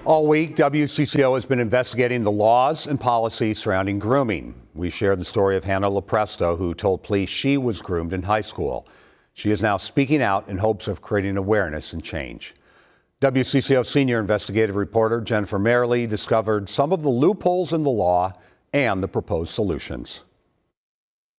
All week, WCCO has been investigating the laws and policies surrounding grooming. We shared the story of Hannah LoPresto, who told police she was groomed in high school. She is now speaking out in hopes of creating awareness and change. WCCO Senior Investigative reporter Jennifer Mayerle discovered some of the loopholes in the law and the proposed solutions.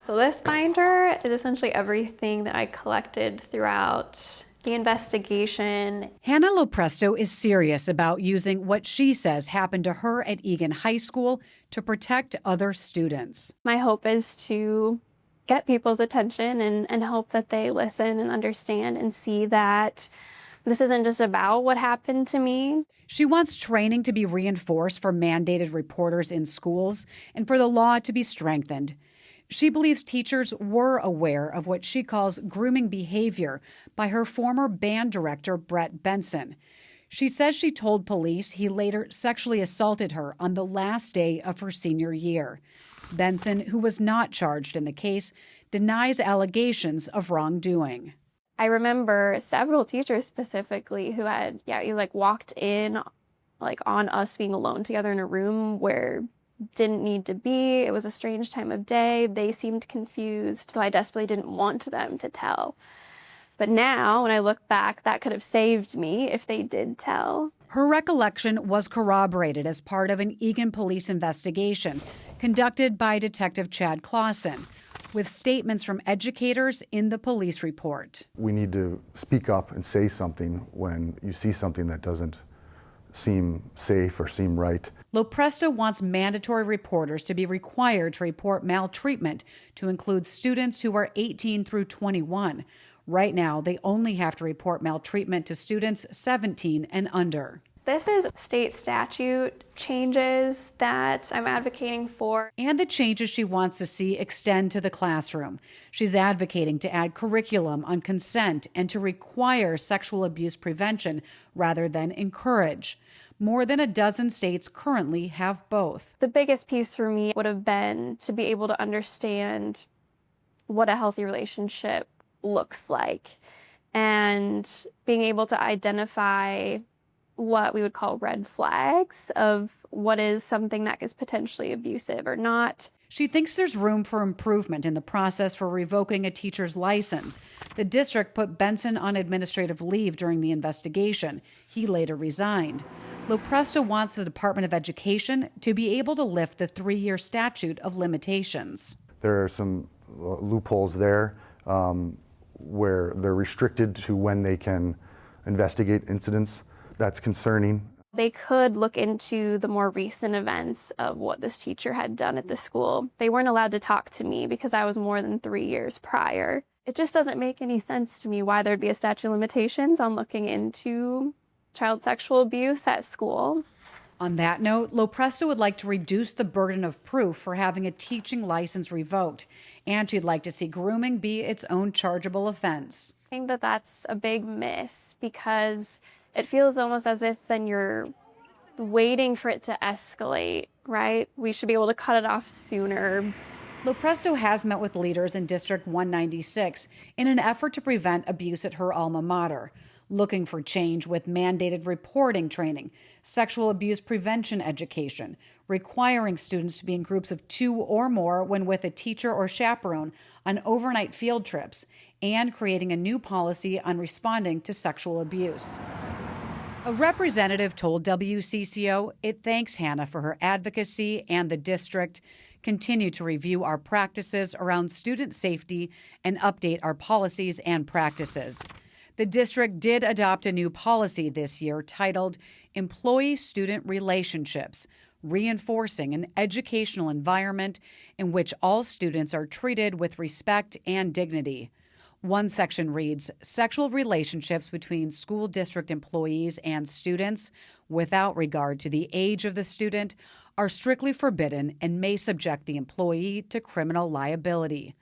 So this binder is essentially everything that I collected throughout the investigation. Hannah LoPresto is serious about using what she says happened to her at Egan High School to protect other students. My hope is to get people's attention and hope that they listen and understand and see that this isn't just about what happened to me. She wants training to be reinforced for mandated reporters in schools and for the law to be strengthened. She believes teachers were aware of what she calls grooming behavior by her former band director, Brett Benson. She says she told police he later sexually assaulted her on the last day of her senior year. Benson, who was not charged in the case, denies allegations of wrongdoing. I remember several teachers specifically who had, walked in on us being alone together in a room where didn't need to be. It was a strange time of day. They seemed confused, so I desperately didn't want them to tell. But now, when I look back, that could have saved me if they did tell. Her recollection was corroborated as part of an Egan police investigation conducted by Detective Chad Clausen, with statements from educators in the police report. We need to speak up and say something when you see something that doesn't seem safe or seem right. LoPresto wants mandatory reporters to be required to report maltreatment to include students who are 18 through 21. Right now, they only have to report maltreatment to students 17 and under. This is state statute changes that I'm advocating for. And the changes she wants to see extend to the classroom. She's advocating to add curriculum on consent and to require sexual abuse prevention rather than encourage. More than a dozen states currently have both. The biggest piece for me would have been to be able to understand what a healthy relationship looks like and being able to identify what we would call red flags of what is something that is potentially abusive or not. She thinks there's room for improvement in the process for revoking a teacher's license. The district put Benson on administrative leave during the investigation. He later resigned. LoPresto wants the Department of Education to be able to lift the 3-year statute of limitations. There are some loopholes there where they're restricted to when they can investigate incidents. That's concerning. They could look into the more recent events of what this teacher had done at the school. They weren't allowed to talk to me because I was more than 3 years prior. It just doesn't make any sense to me why there'd be a statute of limitations on looking into child sexual abuse at school. On that note, LoPresto would like to reduce the burden of proof for having a teaching license revoked, and she'd like to see grooming be its own chargeable offense. I think that that's a big miss because it feels almost as if then you're waiting for it to escalate, right? We should be able to cut it off sooner. LoPresto has met with leaders in District 196 in an effort to prevent abuse at her alma mater, looking for change with mandated reporting training, sexual abuse prevention education, requiring students to be in groups of 2 or more when with a teacher or chaperone on overnight field trips, and creating a new policy on responding to sexual abuse. A representative told WCCO it thanks Hannah for her advocacy and the district continue to review our practices around student safety and update our policies and practices. The district did adopt a new policy this year titled Employee-Student Relationships, reinforcing an educational environment in which all students are treated with respect and dignity. One section reads, sexual relationships between school district employees and students, without regard to the age of the student, are strictly forbidden and may subject the employee to criminal liability.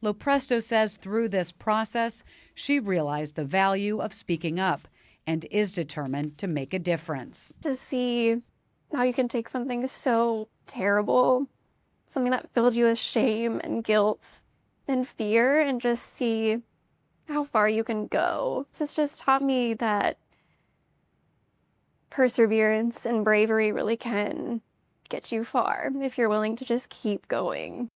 LoPresto says through this process, she realized the value of speaking up and is determined to make a difference. To see how you can take something so terrible, something that filled you with shame and guilt and fear, and just see how far you can go. This just taught me that perseverance and bravery really can get you far if you're willing to just keep going.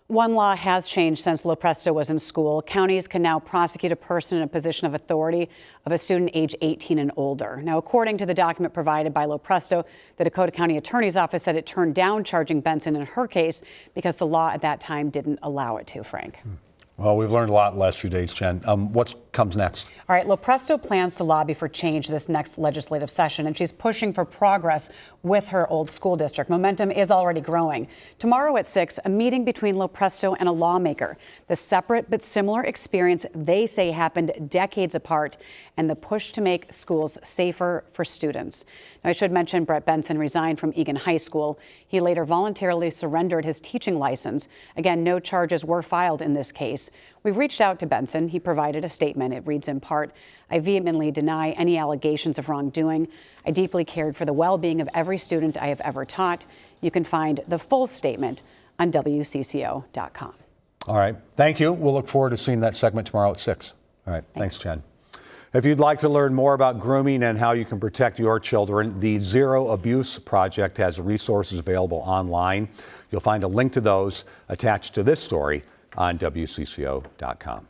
One law has changed since LoPresto was in school. Counties can now prosecute a person in a position of authority of a student age 18 and older. Now, according to the document provided by LoPresto, the Dakota County Attorney's Office said it turned down charging Benson in her case because the law at that time didn't allow it to, Frank. Well, we've learned a lot in the last few days, Jen. What comes next? All right, LoPresto plans to lobby for change this next legislative session, and she's pushing for progress with her old school district. Momentum is already growing. Tomorrow at 6, a meeting between LoPresto and a lawmaker. The separate but similar experience they say happened decades apart, and the push to make schools safer for students. Now, I should mention Brett Benson resigned from Eagan High School. He later voluntarily surrendered his teaching license. Again, no charges were filed in this case. We've reached out to Benson. He provided a statement. It reads in part, "I vehemently deny any allegations of wrongdoing. I deeply cared for the well-being of every student I have ever taught." You can find the full statement on WCCO.com. All right. Thank you. We'll look forward to seeing that segment tomorrow at 6. All right. Thanks, Jen. If you'd like to learn more about grooming and how you can protect your children, the Zero Abuse Project has resources available online. You'll find a link to those attached to this story on WCCO.com.